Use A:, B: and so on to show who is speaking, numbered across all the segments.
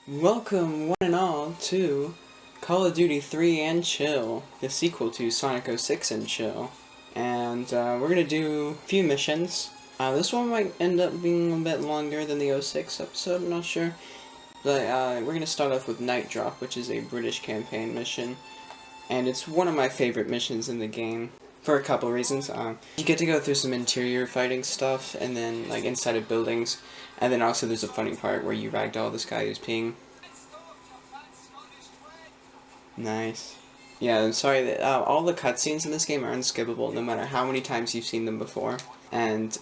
A: Welcome, one and all, to Call of Duty 3 and Chill, the sequel to Sonic 06 and Chill. And we're going to do a few missions. This one might end up being a bit longer than the 06 episode, I'm not sure. But we're going to start off with Night Drop, which is a British campaign mission. And it's one of my favorite missions in the game. For a couple reasons. You get to go through some interior fighting stuff, and then, like, inside of buildings. And then also there's a funny part where you ragdoll this guy who's peeing. Nice. Yeah, I'm sorry that all the cutscenes in this game are unskippable, no matter how many times you've seen them before. And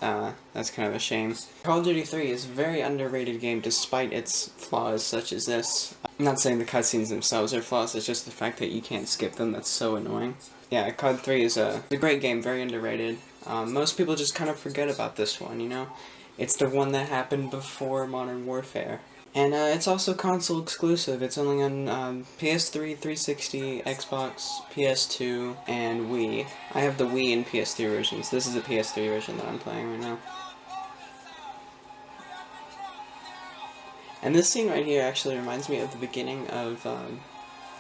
A: that's kind of a shame. Call of Duty 3 is a very underrated game despite its flaws such as this. I'm not saying the cutscenes themselves are flaws, it's just the fact that you can't skip them that's so annoying. Yeah, COD 3 is a great game, very underrated. Most people just kind of forget about this one, you know? It's the one that happened before Modern Warfare. And it's also console exclusive. It's only on PS3, 360, Xbox, PS2, and Wii. I have the Wii and PS3 versions. This is the PS3 version that I'm playing right now. And this scene right here actually reminds me of the beginning of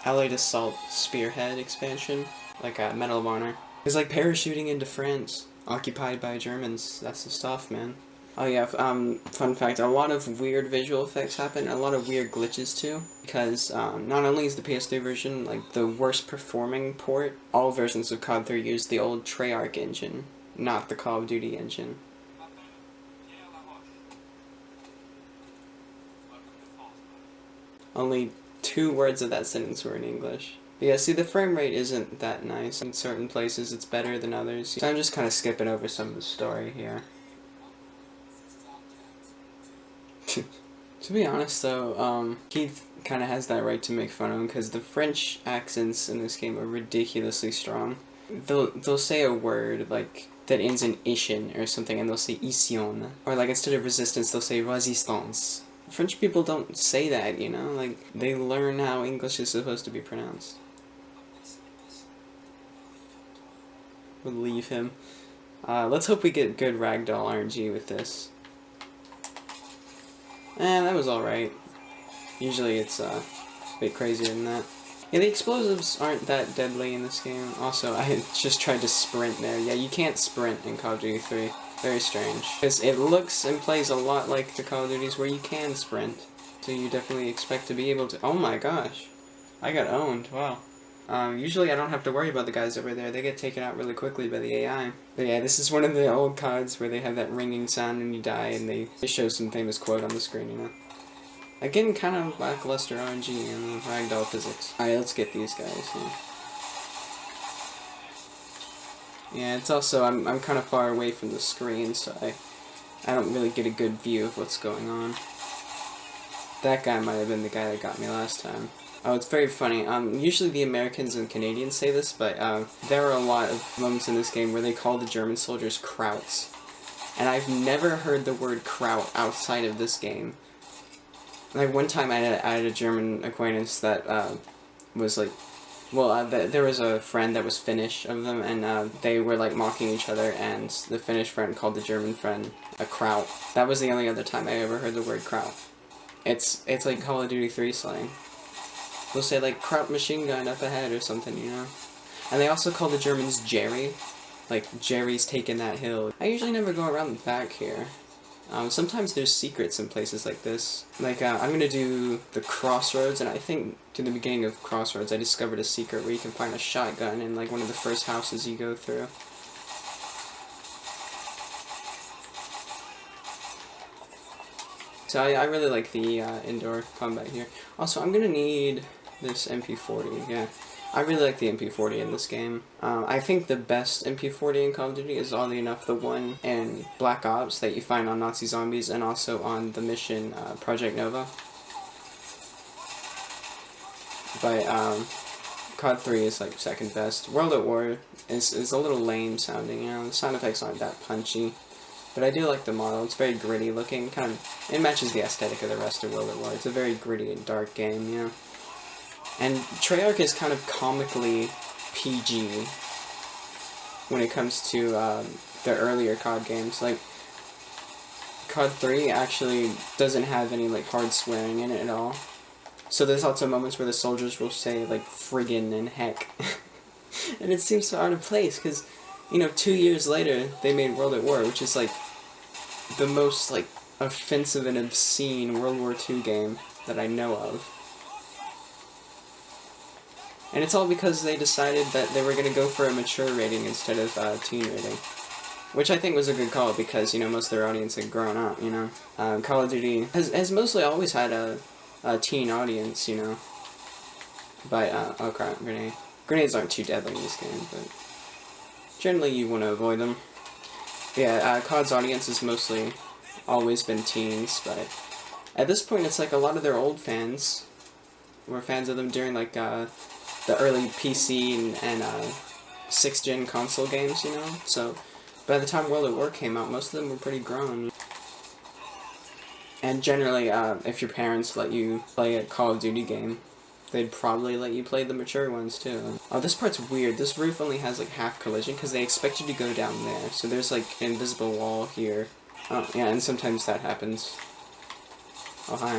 A: Allied Assault Spearhead expansion, like Medal of Honor. It's like parachuting into France, occupied by Germans. That's the stuff, man. Oh yeah, fun fact, a lot of weird visual effects happen, and a lot of weird glitches too, because not only is the PS3 version like the worst performing port, all versions of COD 3 use the old Treyarch engine, not the Call of Duty engine. Only 2 words of that sentence were in English. But yeah, see, the frame rate isn't that nice. In certain places it's better than others, so I'm just kind of skipping over some of the story here. To be honest, though, Keith kind of has that right to make fun of him, because the French accents in this game are ridiculously strong. They'll say a word, like, that ends in ishin or something, and they'll say ision. Or, like, instead of resistance, they'll say resistance. French people don't say that, you know? Like, they learn how English is supposed to be pronounced. We'll leave him. Let's hope we get good ragdoll RNG with this. That was alright. Usually it's a bit crazier than that. Yeah, the explosives aren't that deadly in this game. Also, I just tried to sprint there. Yeah, you can't sprint in Call of Duty 3. Very strange. Because it looks and plays a lot like the Call of Duties where you can sprint. So you definitely expect to be able to— oh my gosh. I got owned. Wow. Usually I don't have to worry about the guys over there. They get taken out really quickly by the AI. But yeah, this is one of the old CODs where they have that ringing sound when you die, and they show some famous quote on the screen, you know? Again, kind of lackluster RNG and ragdoll physics. Alright, let's get these guys. Yeah, it's also, I'm kind of far away from the screen, so I don't really get a good view of what's going on. That guy might have been the guy that got me last time. Oh, it's very funny. Usually the Americans and Canadians say this, but there are a lot of moments in this game where they call the German soldiers Krauts. And I've never heard the word Kraut outside of this game. Like, one time I had a German acquaintance that was like— well, there was a friend that was Finnish of them, and they were like mocking each other, and the Finnish friend called the German friend a Kraut. That was the only other time I ever heard the word Kraut. It's like Call of Duty 3 slang. They'll say, like, Kraut machine gun up ahead or something, you know? And they also call the Germans Jerry. Like, Jerry's taking that hill. I usually never go around the back here. Sometimes there's secrets in places like this. Like, I'm gonna do the Crossroads, and I think to the beginning of Crossroads I discovered a secret where you can find a shotgun in, like, one of the first houses you go through. So I really like the indoor combat here. Also, I'm gonna need this MP40, yeah. I really like the MP40 in this game. I think the best MP40 in Call of Duty is, oddly enough, the one in Black Ops that you find on Nazi Zombies and also on the mission Project Nova. But COD 3 is like second best. World at War is a little lame sounding, you know, the sound effects aren't that punchy. But I do like the model. It's very gritty looking, it matches the aesthetic of the rest of World at War. It's a very gritty and dark game, you know. And Treyarch is kind of comically PG when it comes to the earlier COD games. Like, COD 3 actually doesn't have any, like, hard swearing in it at all. So there's lots of moments where the soldiers will say, like, friggin' and heck. And it seems so out of place, because, you know, 2 years later, they made World at War, which is, like, the most, like, offensive and obscene World War II game that I know of. And it's all because they decided that they were going to go for a mature rating instead of teen rating. Which I think was a good call, because, you know, most of their audience had grown up, you know. Call of Duty has mostly always had a teen audience, you know. But, oh crap, grenade. Grenades aren't too deadly in this game, but generally you want to avoid them. Yeah, COD's audience has mostly always been teens, but at this point it's like a lot of their old fans were fans of them during, like, the early PC and 6th gen console games, you know. So by the time World at War came out, most of them were pretty grown. And generally, if your parents let you play a Call of Duty game, they'd probably let you play the mature ones too. Oh, this part's weird. This roof only has like half collision because they expect you to go down there. So there's like an invisible wall here. Oh, yeah, and sometimes that happens. Oh, hi.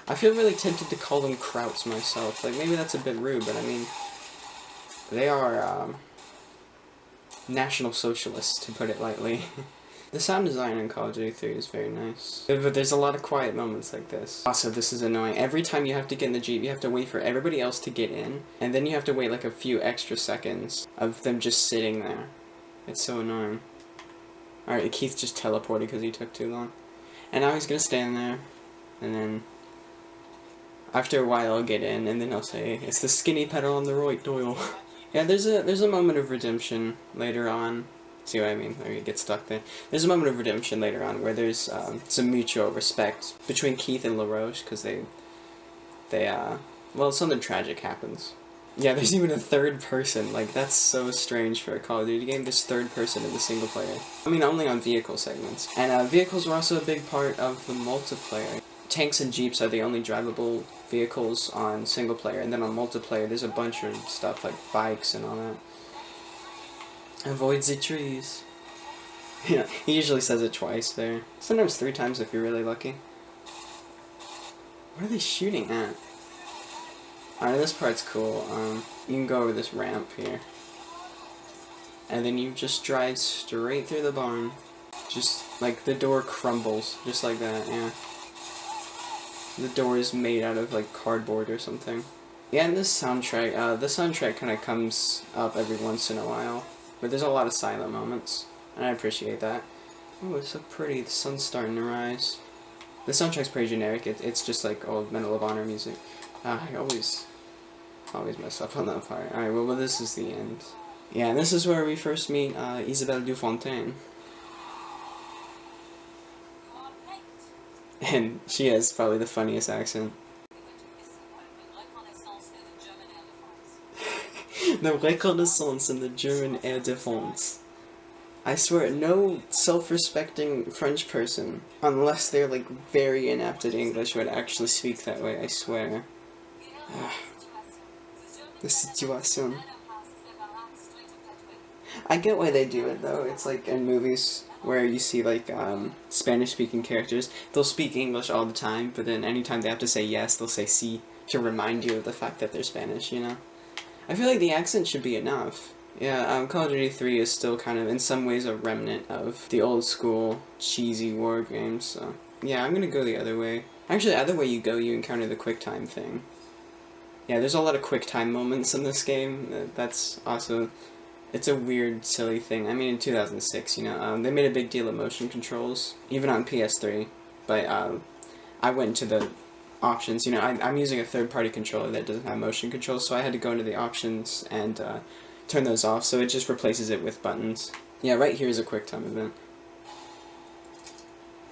A: I feel really tempted to call them Krauts myself. Like, maybe that's a bit rude, but I mean, they are, National Socialists, to put it lightly. The sound design in Call of Duty 3 is very nice. But there's a lot of quiet moments like this. Also, this is annoying. Every time you have to get in the Jeep, you have to wait for everybody else to get in, and then you have to wait like a few extra seconds of them just sitting there. It's so annoying. Alright, Keith just teleported because he took too long. And now he's gonna stand there, and then after a while I'll get in, and then I'll say, it's the skinny pedal on the right, Doyle. Yeah, there's a moment of redemption later on. See what I mean? Or you get stuck there. There's a moment of redemption later on where there's some mutual respect between Keith and LaRoche, because well, something tragic happens. Yeah, there's even a third person. Like, that's so strange for a Call of Duty game. There's third person in the single player. I mean, only on vehicle segments. And vehicles were also a big part of the multiplayer. Tanks and Jeeps are the only drivable vehicles on single player, and then on multiplayer there's a bunch of stuff like bikes and all that. Avoid the trees. Yeah, he usually says it twice there. Sometimes 3 times if you're really lucky. What are they shooting at? Alright, this part's cool. You can go over this ramp here. And then you just drive straight through the barn. Just, like, the door crumbles. Just like that, yeah. The door is made out of, like, cardboard or something. Yeah, and this soundtrack, the soundtrack kind of comes up every once in a while. But there's a lot of silent moments, and I appreciate that. Oh, it's so pretty. The sun's starting to rise. The soundtrack's pretty generic. It's just like old Medal of Honor music. I always mess up on that part. Alright, well, this is the end. Yeah, and this is where we first meet Isabelle Dufontaine. And she has probably the funniest accent. The reconnaissance in the German Air Defense. I swear, no self-respecting French person, unless they're like very inept at English, would actually speak that way, I swear. The situation. I get why they do it though. It's like in movies where you see like Spanish-speaking characters, they'll speak English all the time, but then anytime they have to say yes, they'll say sí to remind you of the fact that they're Spanish, you know? I feel like the accent should be enough. Yeah, Call of Duty 3 is still kind of, in some ways, a remnant of the old school, cheesy war games, so... Yeah, I'm gonna go the other way. Actually, either way you go, you encounter the QuickTime thing. Yeah, there's a lot of QuickTime moments in this game. That's also... It's a weird, silly thing. I mean, in 2006, you know, they made a big deal of motion controls, even on PS3, but I went into the options. You know, I'm using a third-party controller that doesn't have motion controls, so I had to go into the options and turn those off, so it just replaces it with buttons. Yeah, right here is a QuickTime event.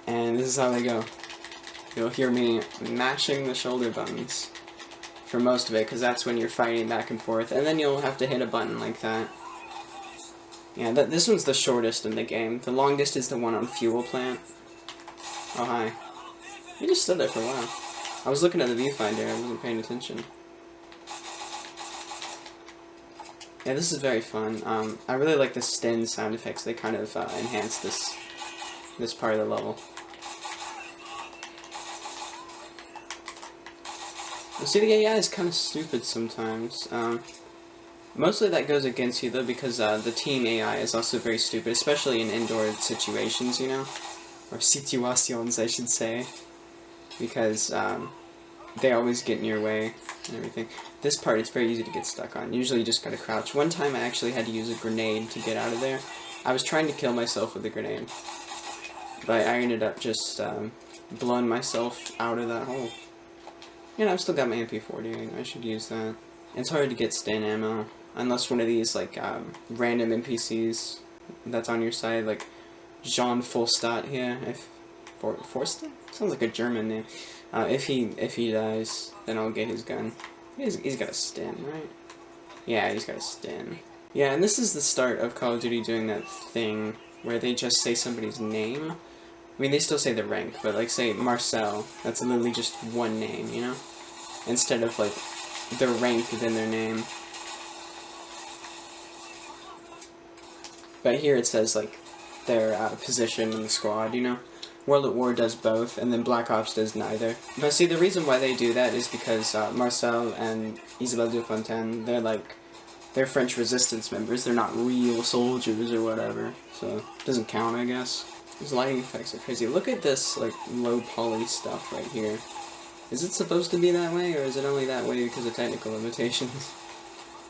A: And this is how they go. You'll hear me mashing the shoulder buttons for most of it, because that's when you're fighting back and forth, and then you'll have to hit a button like that. Yeah, this one's the shortest in the game. The longest is the one on Fuel Plant. Oh, hi. You just stood there for a while. I was looking at the viewfinder, I wasn't paying attention. Yeah, this is very fun. I really like the Sten sound effects. They kind of enhance this part of the level. See, the AI is kind of stupid sometimes. Mostly that goes against you, though, because the team AI is also very stupid, especially in indoor situations, you know? Or situations, I should say. Because they always get in your way and everything. This part, it's very easy to get stuck on. Usually you just gotta crouch. One time I actually had to use a grenade to get out of there. I was trying to kill myself with a grenade. But I ended up just blowing myself out of that hole. You know, I've still got my MP40. I should use that. It's hard to get stand ammo. Unless one of these, like, random NPCs that's on your side, like Jean Fulstadt here. If Forstadt? Sounds like a German name. If he dies, then I'll get his gun. He's got a stin, right? Yeah, he's got a stin. Yeah, and this is the start of Call of Duty doing that thing where they just say somebody's name. I mean, they still say the rank, but like, say Marcel, that's literally just one name, you know? Instead of, like, their rank then their name. But here it says, like, their position in the squad, you know? World at War does both, and then Black Ops does neither. But see, the reason why they do that is because Marcel and Isabelle Dufontaine, they're French resistance members. They're not real soldiers or whatever, so it doesn't count, I guess. These lighting effects are crazy. Look at this, like, low poly stuff right here. Is it supposed to be that way, or is it only that way because of technical limitations?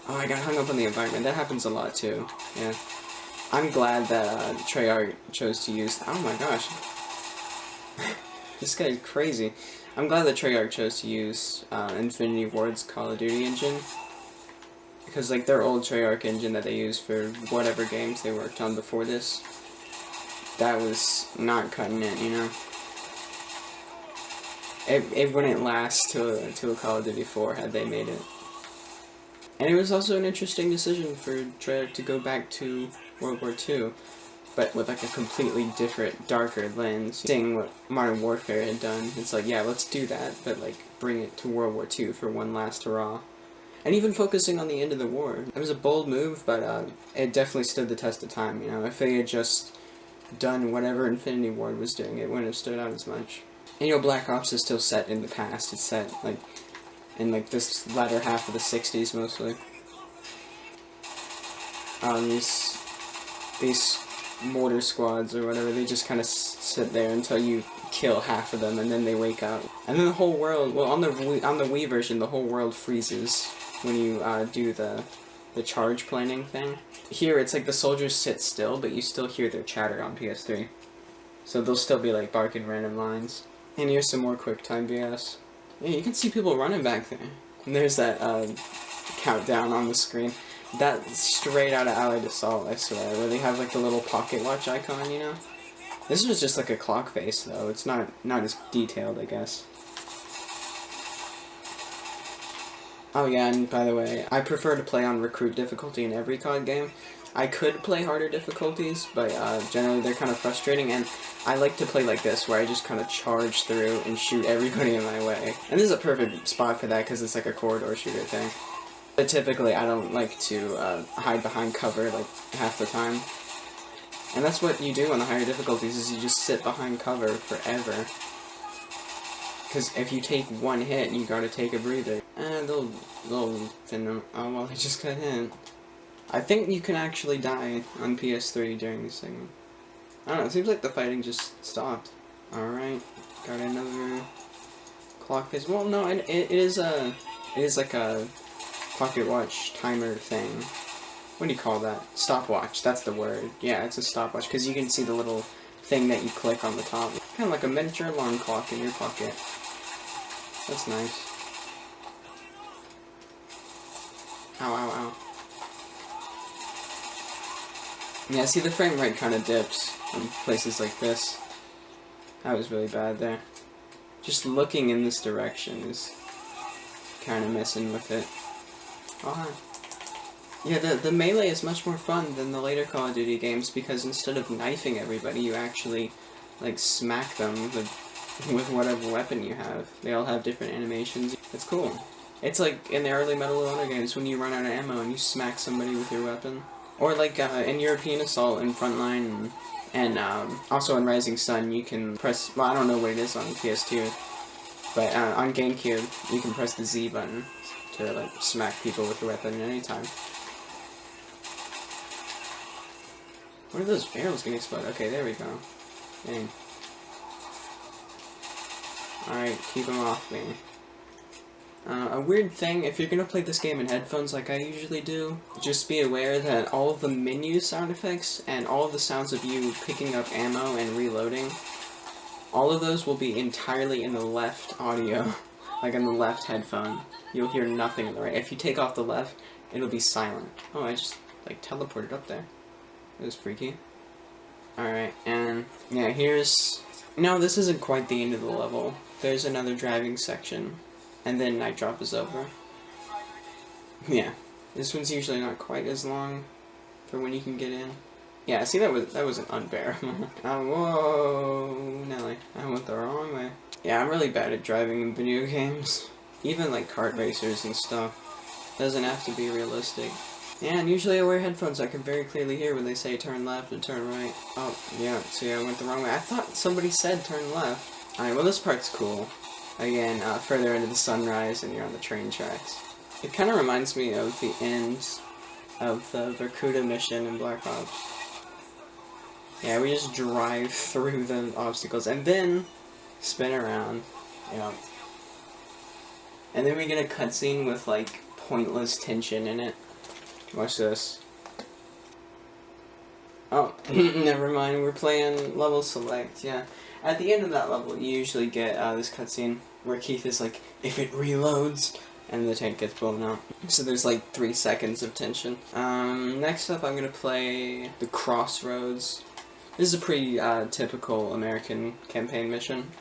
A: Oh, I got hung up on the environment. That happens a lot, too. Yeah. I'm glad that Treyarch chose to use... Oh my gosh. This guy's crazy. I'm glad that Treyarch chose to use Infinity Ward's Call of Duty engine. Because, like, their old Treyarch engine that they used for whatever games they worked on before this, that was not cutting it, you know? It wouldn't last to a Call of Duty 4 had they made it. And it was also an interesting decision for Treyarch to go back to World War II, but with like a completely different, darker lens. Seeing what Modern Warfare had done, it's like, yeah, let's do that, but like bring it to World War II for one last hurrah. And even focusing on the end of the war. It was a bold move, but it definitely stood the test of time, you know? If they had just done whatever Infinity Ward was doing, it wouldn't have stood out as much. And, you know, Black Ops is still set in the past. It's set, like, in, like, this latter half of the 60s, mostly. These mortar squads, or whatever, they just kind of sit there until you kill half of them, and then they wake up. And then the whole world, well, on the Wii version, the whole world freezes when you do the charge planning thing. Here, it's like the soldiers sit still, but you still hear their chatter on PS3. So they'll still be, like, barking random lines. And here's some more QuickTime BS. Yeah, you can see people running back there. And there's that countdown on the screen. That's straight out of Allied Assault, I swear, where they have like the little pocket watch icon, you know? This was just like a clock face, though. It's not as detailed, I guess. Oh yeah, and by the way, I prefer to play on recruit difficulty in every COD game. I could play harder difficulties, but generally they're kind of frustrating, and I like to play like this, where I just kind of charge through and shoot everybody in my way. And this is a perfect spot for that, because it's like a corridor shooter thing. But typically I don't like to hide behind cover, like, half the time. And that's what you do on the higher difficulties, is you just sit behind cover forever. Because if you take one hit, you gotta take a breather. And they'll thin them. Oh, well, I just got hit. I think you can actually die on PS3 during this segment. I don't know, it seems like the fighting just stopped. Alright, got another clock face. Well, no, it is like a pocket watch timer thing. What do you call that? Stopwatch, that's the word. Yeah, it's a stopwatch, because you can see the little thing that you click on the top. Kind of like a miniature alarm clock in your pocket. That's nice. Ow, ow, ow. Yeah, see, the frame rate kind of dips in places like this. That was really bad there. Just looking in this direction is kind of messing with it. Oh, hi. Yeah, the melee is much more fun than the later Call of Duty games, because instead of knifing everybody, you actually, like, smack them with whatever weapon you have. They all have different animations. It's cool. It's like in the early Medal of Honor games when you run out of ammo and you smack somebody with your weapon. Or like in European Assault and Frontline, and also in Rising Sun, you can press, well, I don't know what it is on PS2, But on GameCube, you can press the Z button to like smack people with your weapon at any time. What are those barrels gonna explode? Okay, there we go. Dang. Alright, keep them off me. A weird thing, if you're gonna play this game in headphones like I usually do, just be aware that all of the menu sound effects and all of the sounds of you picking up ammo and reloading, all of those will be entirely in the left audio, like in the left headphone. You'll hear nothing in the right. If you take off the left, it'll be silent. Oh, I just, like, teleported up there. It was freaky. Alright, and yeah, here's... No, this isn't quite the end of the level. There's another driving section, and then Night Drop is over. Yeah, this one's usually not quite as long for when you can get in. Yeah, see, that wasn't unbearable. Whoa, Nelly, I went the wrong way. Yeah, I'm really bad at driving in video games. Even like kart racers and stuff. Doesn't have to be realistic. Yeah, and usually I wear headphones so I can very clearly hear when they say turn left and turn right. Oh, yeah, see, I went the wrong way. I thought somebody said turn left. Alright, well this part's cool. Again, further into the sunrise and you're on the train tracks. It kind of reminds me of the end of the Vorkuta mission in Black Ops. Yeah, we just drive through the obstacles and then spin around. Yeah. And then we get a cutscene with, like, pointless tension in it. Watch this. Oh, never mind, we're playing level select, yeah. At the end of that level, you usually get this cutscene where Keith is like, if it reloads, and the tank gets blown up. So there's like 3 seconds of tension. Next up, I'm gonna play the Crossroads. This is a pretty typical American campaign mission.